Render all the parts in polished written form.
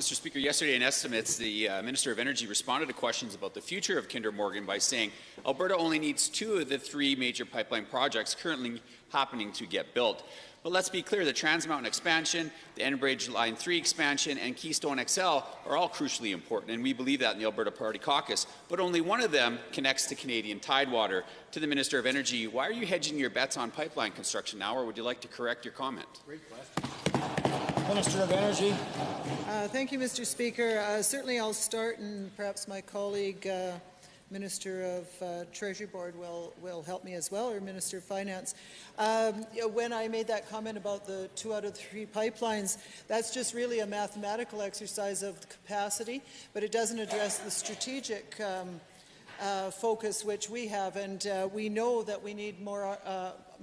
Mr. Speaker, yesterday in estimates, the Minister of Energy responded to questions about the future of Kinder Morgan by saying Alberta only needs 2 of the 3 major pipeline projects currently happening to get built. But let's be clear, the Trans Mountain expansion, the Enbridge Line 3 expansion, and Keystone XL are all crucially important, and we believe that in the Alberta Party Caucus. But only one of them connects to Canadian tidewater. To the Minister of Energy, why are you hedging your bets on pipeline construction now, or would you like to correct your comment? Great question. Minister of Energy. Thank you, Mr. Speaker. Certainly I'll start, and perhaps my colleague, Minister of Treasury Board will help me as well, or Minister of Finance. When I made that comment about the 2 out of 3 pipelines, that's just really a mathematical exercise of the capacity, but it doesn't address the strategic focus which we have, and we know that we need more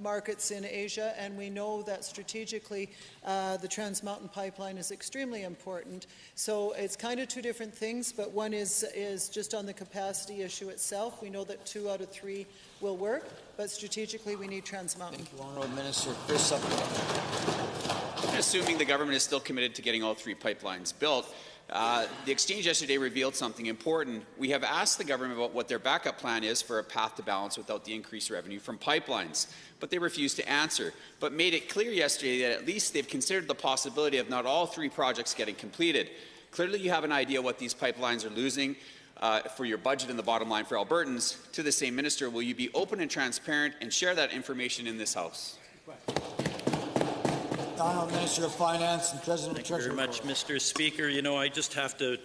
markets in Asia, and we know that strategically the Trans Mountain pipeline is extremely important. So it's kind of 2 different things, but one is just on the capacity issue itself. We know that 2 out of 3 will work, but strategically we need Trans Mountain. Thank you, Honourable Minister. Chris Supplementary. Assuming the government is still committed to getting all 3 pipelines built, the exchange yesterday revealed something important. We have asked the government about what their backup plan is for a path to balance without the increased revenue from pipelines, but they refused to answer, but made it clear yesterday that at least they've considered the possibility of not all 3 projects getting completed. Clearly you have an idea what these pipelines are losing for your budget and the bottom line for Albertans. To the same minister, will you be open and transparent and share that information in this House? Honourable Minister of Finance and President of Treasury. Thank you very much, Mr. Speaker. You know, I just have to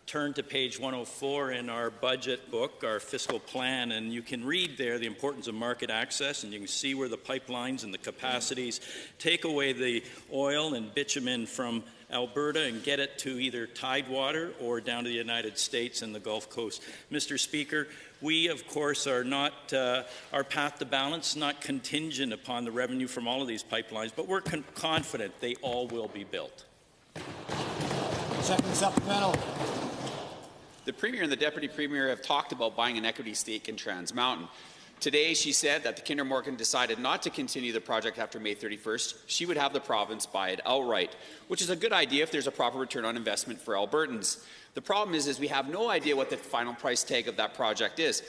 turn to page 104 in our budget book, our fiscal plan, and you can read there the importance of market access, and you can see where the pipelines and the capacities take away the oil and bitumen from Alberta and get it to either tidewater or down to the United States and the Gulf Coast. Mr. Speaker, we, of course, are not, our path to balance not contingent upon the revenue from all of these pipelines, but we're confident they all will be built. Second supplemental. The Premier and the Deputy Premier have talked about buying an equity stake in Trans Mountain. Today, she said that the Kinder Morgan decided not to continue the project after May 31st. She would have the province buy it outright, which is a good idea if there's a proper return on investment for Albertans. The problem is we have no idea what the final price tag of that project is.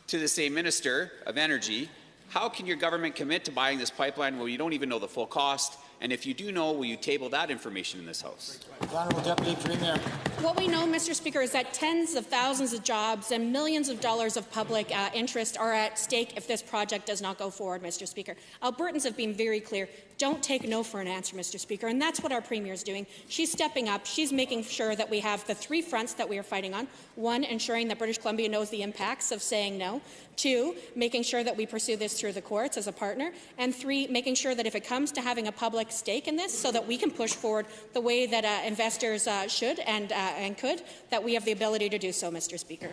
To the same Minister of Energy, how can your government commit to buying this pipeline when you don't even know the full cost? And if you do know, will you table that information in this House? The Honourable Deputy Premier. What we know, Mr. Speaker, is that tens of thousands of jobs and millions of dollars of public interest are at stake if this project does not go forward, Mr. Speaker. Albertans have been very clear. Don't take no for an answer, Mr. Speaker, and that's what our Premier is doing. She's stepping up. She's making sure that we have the 3 fronts that we are fighting on. 1, ensuring that British Columbia knows the impacts of saying no. 2, making sure that we pursue this through the courts as a partner. And 3, making sure that if it comes to having a public stake in this so that we can push forward the way that investors should and could, that we have the ability to do so, Mr. Speaker.